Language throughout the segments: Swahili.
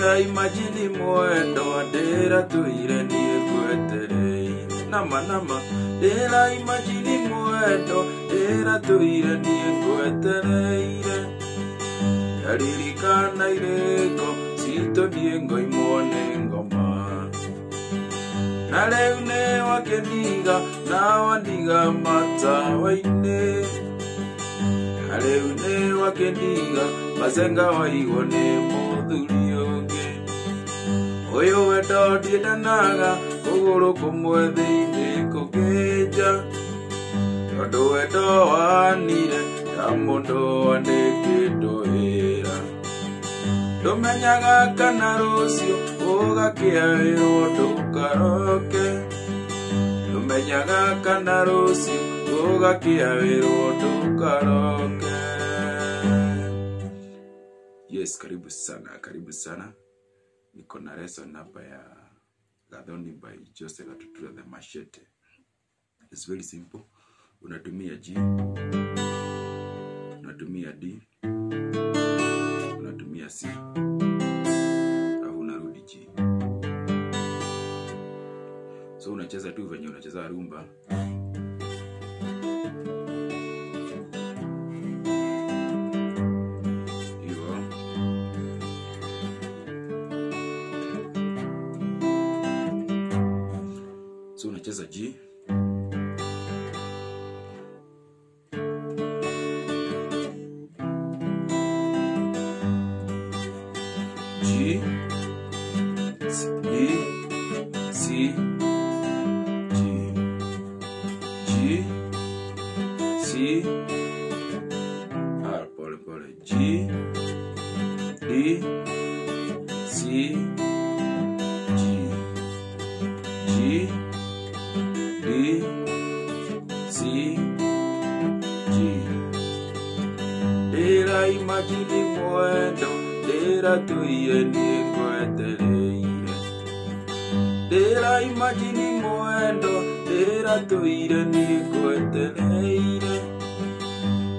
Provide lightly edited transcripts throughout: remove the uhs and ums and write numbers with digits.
Dera imagine mwendo dera tuire nie kwetere nama dera imagine mwendo dera tuire nie kwetere yaririkana ireko sito diengo imone ngoma na leune wakeniga na wandiga matawaine na leune wakeniga mazenga waigone muthuri ungi uyu wendo ndiendanaga kuguru kumwe thiini kuginja tondu wendo wanire ta mundu wandikitwo wira ndumenyaga kana rucio ugakiairwo ndukaroke ndumenyaga kana rucio ugakiairwo ndukaroke. Yes, karibu sana. Niko na lesson hapa ya Gathoni by Jose Gatutura the Machete. It's very simple. Unatumia G, unatumia D, unatumia C, au unarudi G. So unacheza tu venye unacheza rumba. So unacheza G, G, D, C, G, G, C, pole, G, D, C, G, G, D, C, G. Dera imagine mwendo, dera tuiye nie kwetereire. Dera imagine mwendo, dera tuiye nie kwetereire.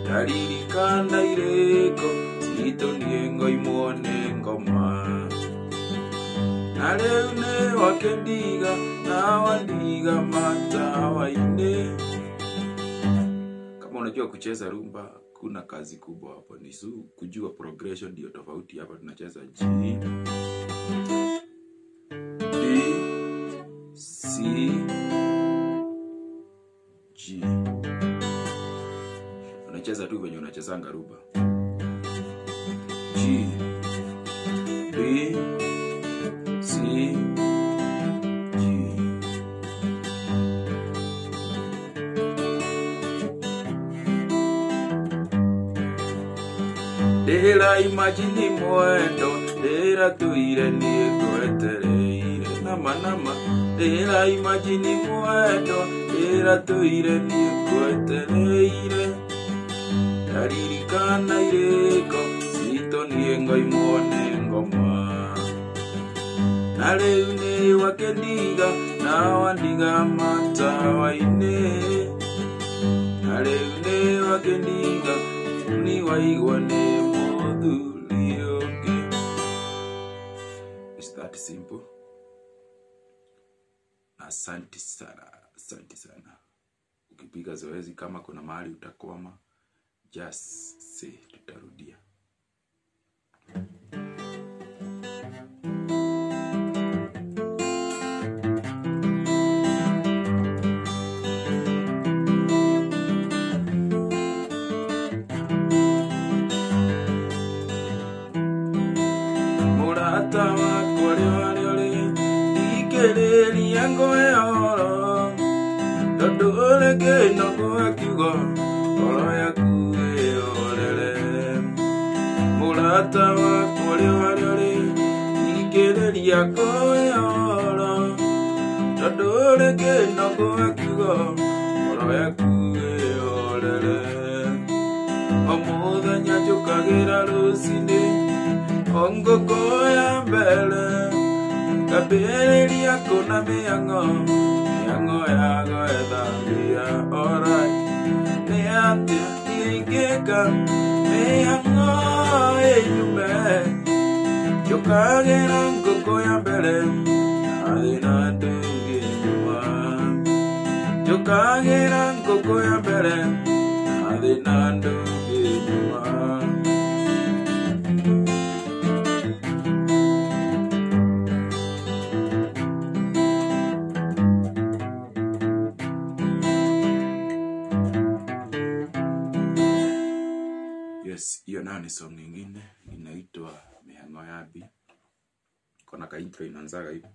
Yaririkana ireko, sito niengo imone ngoma. Na leune wakendiga, na wandiga matawaine. Kama unajua kucheza rumba, kuna kazi kubwa hapo. Ni kujua progression ndio tofauti hapa. Tunacheza G, D, C, G. Unacheza tu venye unachezanga rumba. G, D, C, G. Dera imagine mwendo, dera tuire nie kwetereire nama dera imagine mwendo, dera tuire nie kwetereire yaririkana ireko sito niengo imone ngoma na leune wakeniga na wandiga matawaine na leune wakeniga ni waigwane muthuri ungi. It's that simple. Asante sana. Ukipiga zoezi kama kuna mahali utakwama, just say tutarudia. Murata wako wale ikeleli yango eoro dodole ke no akigo oro yaku eorele. Murata wako wale ikeleli yango eoro dodole ke no akigo oro yaku eorele. Omuthenya njukagira rucini ongo koya mbele kabeli yako na miango yago edambia. Alright, ne ante igeka miango enyume Jukagera ngoko ya mbere athina ndungi nyuma. Jukagera ngoko ya mbere athina ndungi nyuma. Yes, hiyo nayo ni song nyingine inaitwa Mihango ya Abi. Kona ka intro inaanzaga hivi.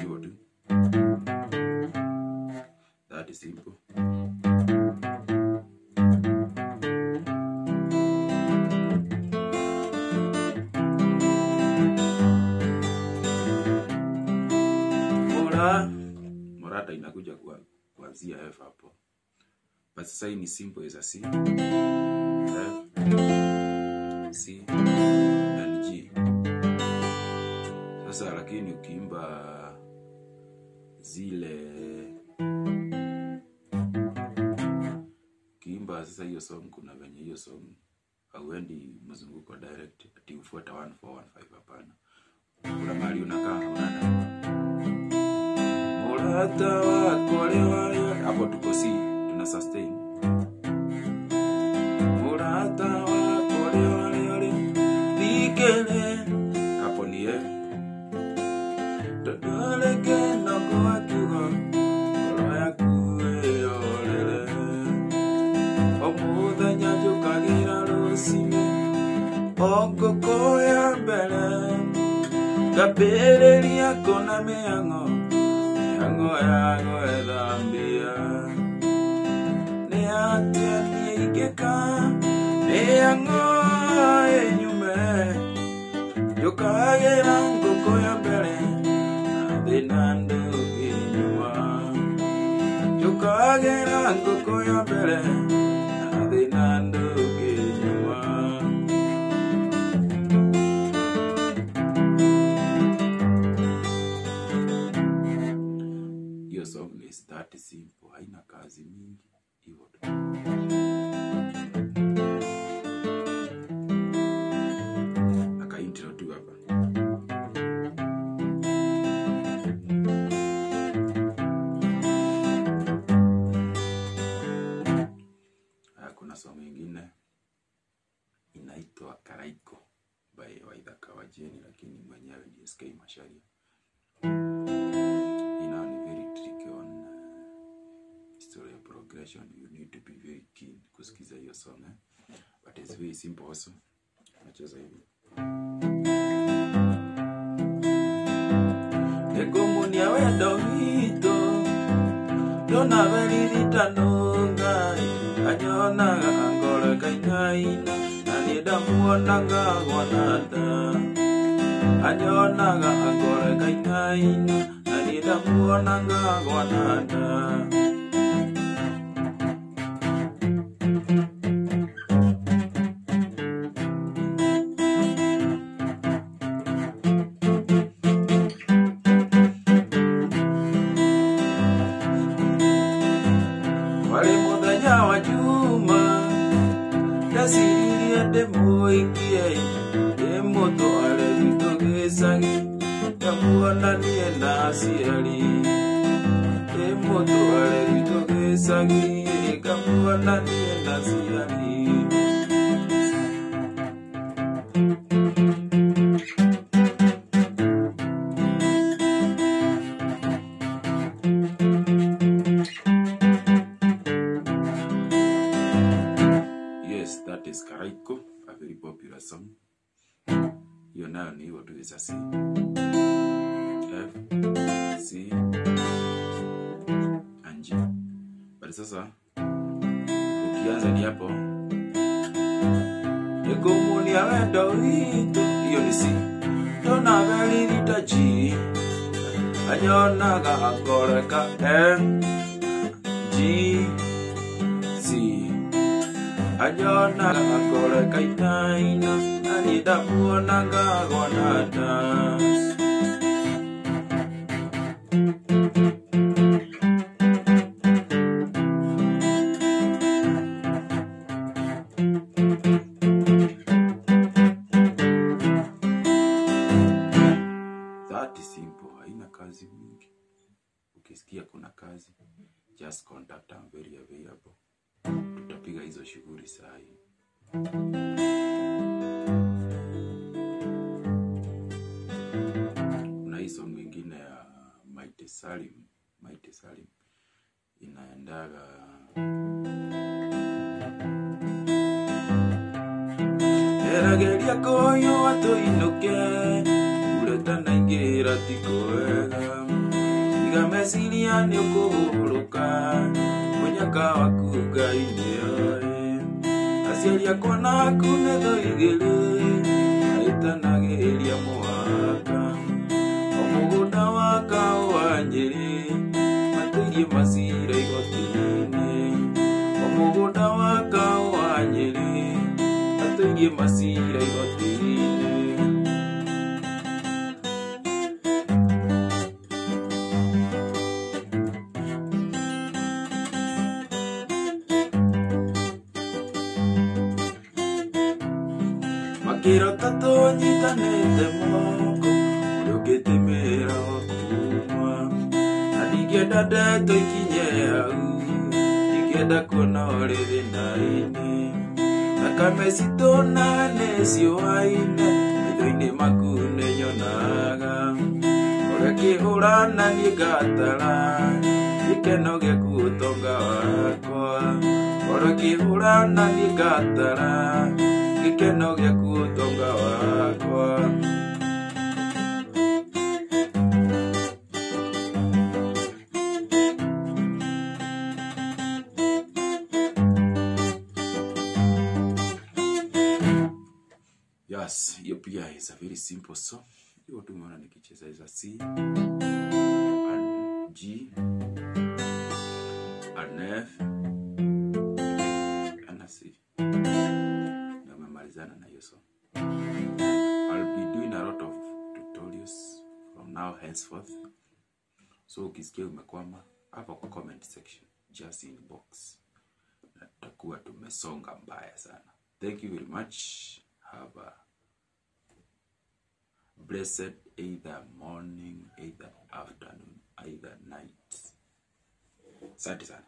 Hiyo tu. That is simple. Morata inakuja kuanzia F hapo. But sasa hii ni simple as a C, F, C, and G. Sasa lakini ukiimba sasa hiyo song, kuna venye hiyo song hauendi mzunguko direct ati ufuata 1 4 1 5, hapana. Kuna mahali unakaa unaona Morata wako leo hapo tuko C, tuna sustain. Morata wako leo dikele hapo ni F. Todole kena kwa kigo ya kuelele. Omuda nyajo kagira rosime ongoko ya mbele. Gabere yako na mihango yago edambia. Ne atia niigeka mihango enyume. Jukagera ngoko ya mbele athina ndungi nyuma. Jukagera ngoko ya mbele athina ndungi nyuma. Hiyo song is that simple, haina kazi mingi hivyo tu. Aka intro tu hapa. Kuna song nyingine inaitwa Karaiko by Waithaka wa Jeni, lakini mwenyewe ni SK Macharia. Story progression, you need to be very keen kusikiza hiyo song, but it's very simple also. Nacheza hivi. Ekomunia wendo hito dona velirita nunga anyona angole kainaina nanieda muonanga wanada. Anyona angole kainaina nanieda muonanga wanada. Wale muthenya wa juma ndasirie ndĩmũikie ndĩmũtware gwitũ gĩcagi ndamuonanie na aciari. Ndĩmũtware gwitũ gĩcagi ndamuonanie na aciari. That is Karaiko, a very popular song. Hiyo nayo ni hiyo tu, is a C, F, C, and G. But sasa ukianza ni hapo Ekomunia wendo hito, hiyo ni C. Dona velirita G anyonaga angoreka F, G, C. Anyona angole kainaina anida muonanga wanada. ukisikia kuna kazi, just contact, I'm very available. Tutapiga hizo shughuli saa hii. Kuna hii song nyingine ya Maite Salim inaendaga erageria koyo watu inuke ureta naingira tikoega iga mesiria ni ukuhuruka munyaka waku Ngai oe aciaria kona kunetho igiri aitanagiria mwaka omugunda waka wanjiri matirie masira igotini omugunda waka wanjiri matirie masira igotini. Makirota tonyitanite moko urugitemera wakuma adigenda ndeto ikinye au igenda kuona uri thinaini thakame citona necioaine maitho-inĩ maku nĩnyonaga ũgakĩhũrana niĩ ngatara gĩkeno gĩaku ũtonga wakwa ũgakĩhũrana niĩ ngatara gĩkeno gĩaku ũtonga wakwa. Yes, hiyo pia is a very simple song. Hiyo tu umeona nikicheza is a C, an G, an F, and a C. Na umemalizana na hiyo song. I'll be doing a lot of tutorials from now henceforth. So ukisikia umekwama hapo kwa comment section, just inbox. Na tutakuwa tumesonga mbaya sana. Thank you very much. Have a blessed either morning, either afternoon, either night. Asante sana.